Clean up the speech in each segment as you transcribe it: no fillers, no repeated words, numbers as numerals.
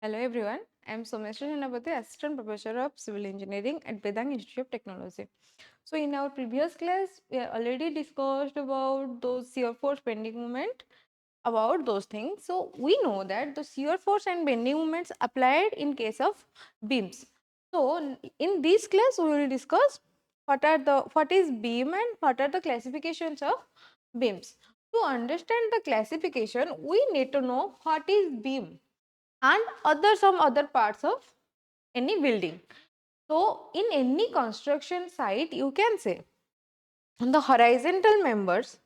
Hello everyone, I am Soumyashree Senapati, Assistant Professor of Civil Engineering at Vedang Institute of Technology. So in our previous class, we have already discussed about those shear force bending moment, about those things. So we know that the shear force and bending moments applied in case of beams. So in this class, we will discuss what is beam and what are the classifications of beams. To understand the classification, we need to know what is beam and some other parts of any building. So in any construction site, you can say the horizontal members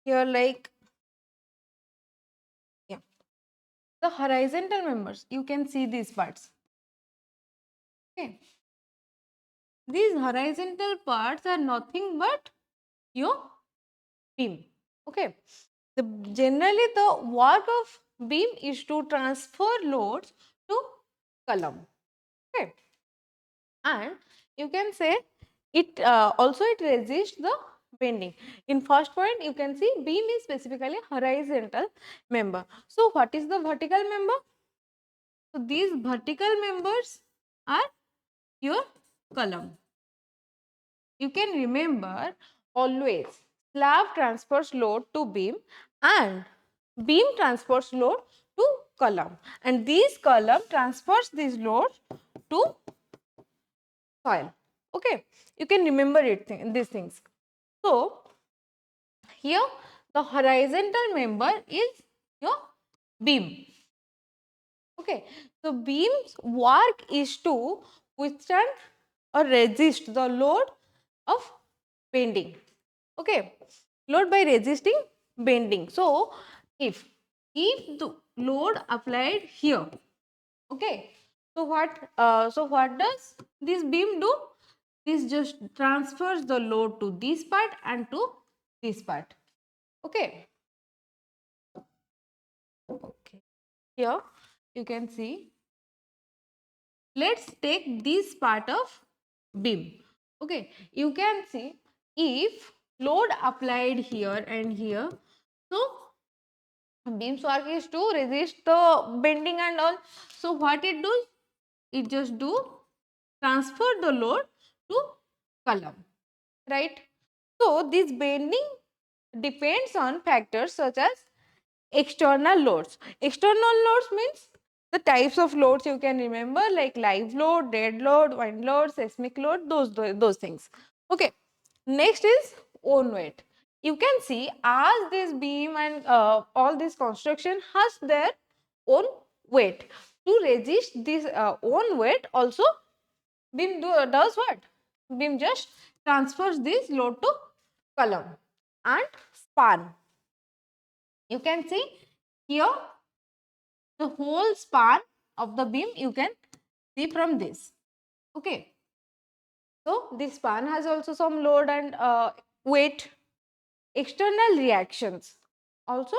here, like, yeah, the horizontal members, you can see these parts. Okay, these horizontal parts are nothing but your beam. Okay, generally the work of beam is to transfer loads to column. Okay, and you can say it also it resists the bending. In first point, you can see beam is specifically horizontal member. So what is the vertical member? So these vertical members are your column. You can remember always slab transfers load to beam and beam transfers load to column, and these column transfers this load to soil. Okay, you can remember these things. So here the horizontal member is your beam. Okay, so beam's work is to withstand or resist the load of bending. Okay, load by resisting bending. So if the load applied here, okay, so what does this beam do? This just transfers the load to this part and to this part. Okay, okay, here you can see, let's take this part of beam. Okay, you can see if load applied here and here, so beam's work is to resist the bending and all. So what it does, it just do transfer the load to column, right? So this bending depends on factors such as external loads. External loads means the types of loads you can remember, like live load, dead load, wind load, seismic load, those things. Okay, next is own weight. You can see as this beam and all this construction has their own weight. To resist this own weight also, beam does what? Beam just transfers this load to column. And span, you can see here the whole span of the beam you can see from this. Okay, so this span has also some load and weight. External reactions, also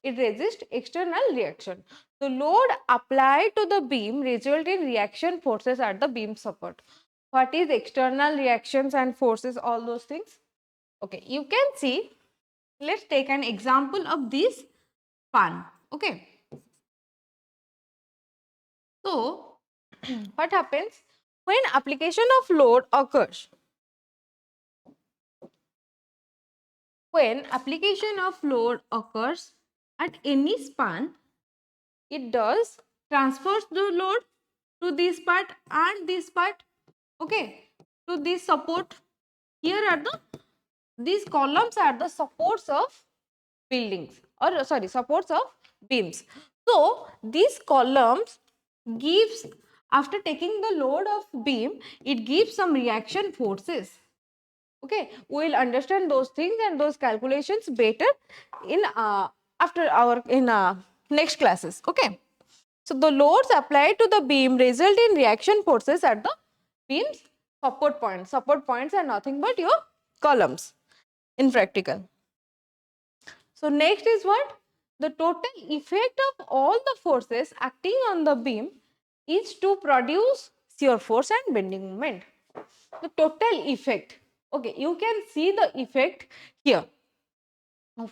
it resists external reaction. The load applied to the beam result in reaction forces at the beam support. What is external reactions and forces, all those things? Okay, you can see, let's take an example of this span. Okay, so what happens when application of load occurs? When application of load occurs at any span, it does transfers the load to this part and this part, okay, to this support. Here are these columns are the supports of buildings, or sorry, supports of beams. So these columns gives, after taking the load of beam, it gives some reaction forces. Okay, we will understand those things and those calculations better in after our in next classes. Okay, so the loads applied to the beam result in reaction forces at the beam's support points. Support points are nothing but your columns in practical. So next is what? The total effect of all the forces acting on the beam is to produce shear force and bending moment. The total effect. Okay, you can see the effect here.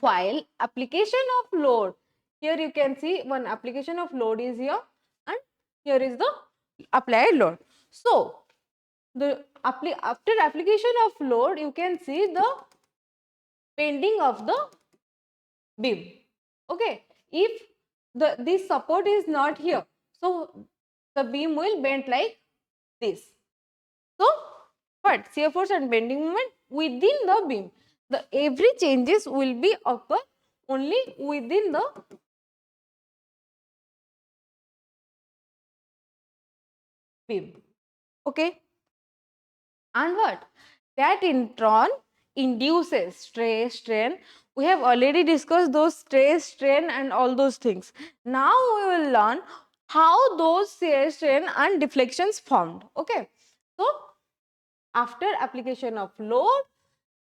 While application of load, here you can see one application of load is here. here is the applied load. So after application of load, you can see the bending of the beam. Okay, if this support is not here, so the beam will bend like this. So what shear force and bending moment within the beam, the every changes will be occur only within the beam. Okay, and what that in turn induces stress strain. We have already discussed those stress strain and all those things. Now we will learn how those shear strain and deflections formed. Okay, so after application of load,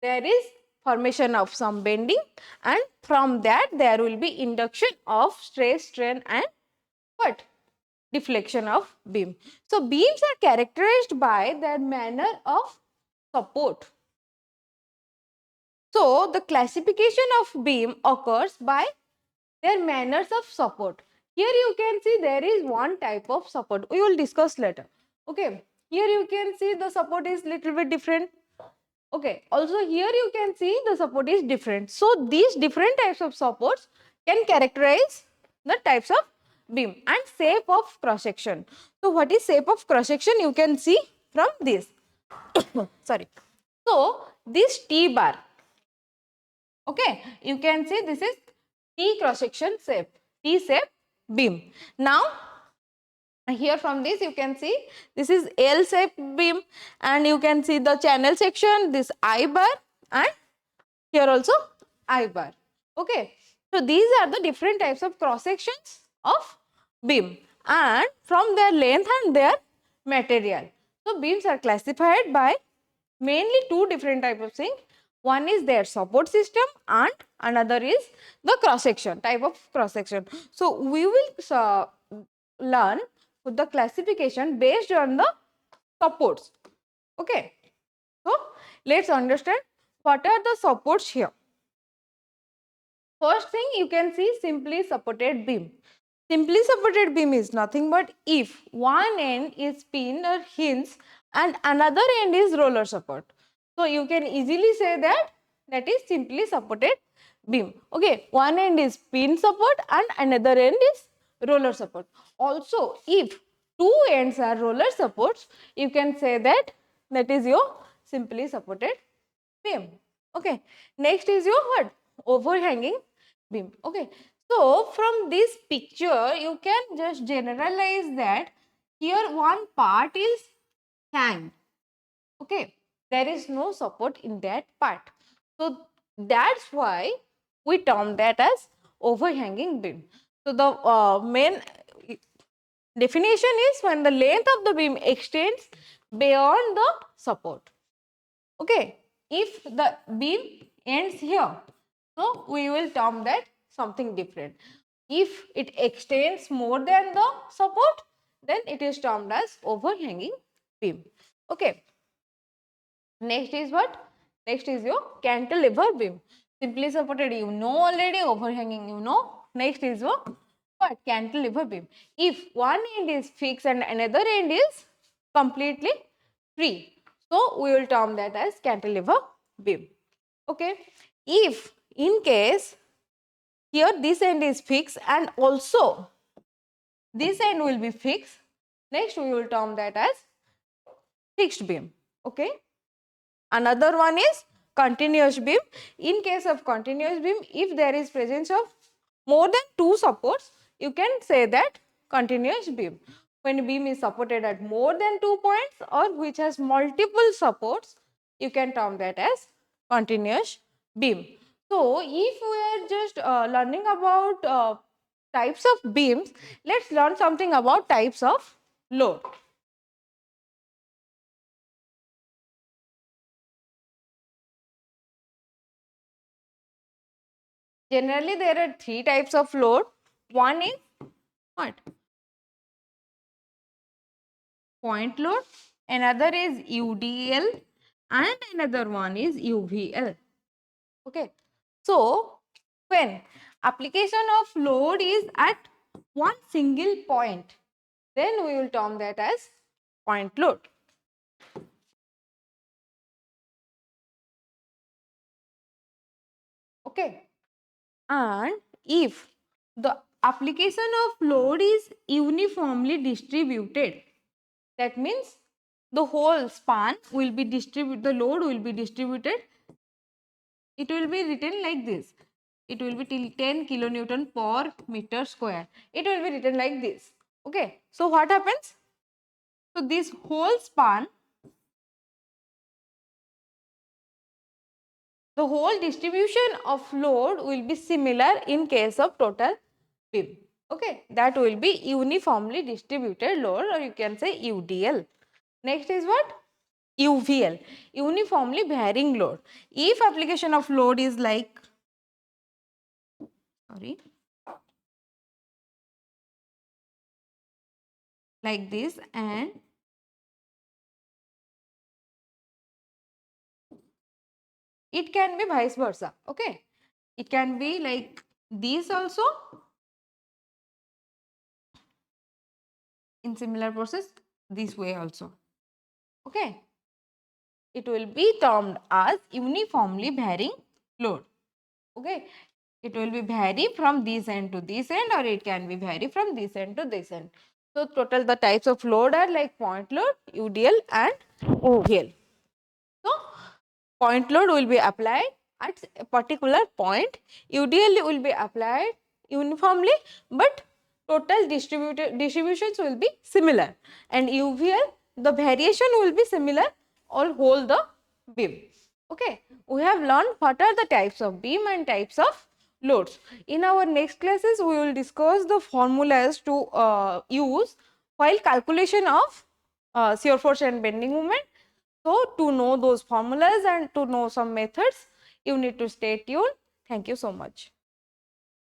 there is formation of some bending, and from that there will be induction of stress strain and what deflection of beam. So beams are characterized by their manner of support. So the classification of beam occurs by their manners of support. Here you can see there is one type of support, we will discuss later. Okay, here you can see the support is little bit different. Okay, also here you can see the support is different. So these different types of supports can characterize the types of beam and shape of cross section. So what is shape of cross section? You can see from this. Sorry. So this T bar, okay, you can see this is T cross section shape, T shape beam. Now here from this you can see this is L shape beam, and you can see the channel section, this I bar, and here also I bar. Okay, so these are the different types of cross sections of beam and from their length and their material. So beams are classified by mainly two different types of things. One is their support system and another is the cross section, type of cross section. So we will learn the classification based on the supports. Okay, so let's understand what are the supports here. First thing you can see simply supported beam. Simply supported beam is nothing but if one end is pin or hinge and another end is roller support. So you can easily say that that is simply supported beam. Okay, one end is pin support and another end is roller support. Also, if two ends are roller supports, you can say that that is your simply supported beam. Okay, next is your what? Overhanging beam. Okay, so from this picture you can just generalize that here one part is hanged. Okay, there is no support in that part, so that's why we term that as overhanging beam. So the main definition is when the length of the beam extends beyond the support. Okay, if the beam ends here, so we will term that something different. If it extends more than the support, then it is termed as overhanging beam. Okay, next is what? Next is your cantilever beam. Simply supported, you know already, overhanging, you know. Next is your what? Cantilever beam. If one end is fixed and another end is completely free, so we will term that as cantilever beam. Okay. If in case here this end is fixed and also this end will be fixed, next we will term that as fixed beam. Okay. Another one is continuous beam. In case of continuous beam, if there is presence of more than two supports, you can say that continuous beam. When beam is supported at more than 2 points or which has multiple supports, you can term that as continuous beam. So, if we are just learning about types of beams, let's learn something about types of load. Generally, there are three types of load. One is what? Point load. Another is UDL and another one is UVL. Okay. So, when application of load is at one single point, then we will term that as point load. Okay. And if the application of load is uniformly distributed, that means the whole span will be distributed, the load will be distributed, it will be written like this. It will be till 10 kilonewton per meter square. It will be written like this. Okay. So what happens? So this whole span, the whole distribution of load will be similar in case of total beam. Okay, that will be uniformly distributed load, or you can say UDL. Next is what? UVL, uniformly varying load. If application of load is like, like this, and it can be vice versa. Okay, it can be like this also, in similar process this way also. Okay, it will be termed as uniformly varying load. Okay, it will be vary from this end to this end, or it can be vary from this end to this end. So total the types of load are like point load, UDL and OVL. So point load will be applied at a particular point, UDL will be applied uniformly, but total distributions will be similar, and UVL the variation will be similar all whole the beam. Okay, we have learned what are the types of beam and types of loads. In our next classes, we will discuss the formulas to use while calculation of shear force and bending moment. So, to know those formulas and to know some methods, you need to stay tuned. Thank you so much.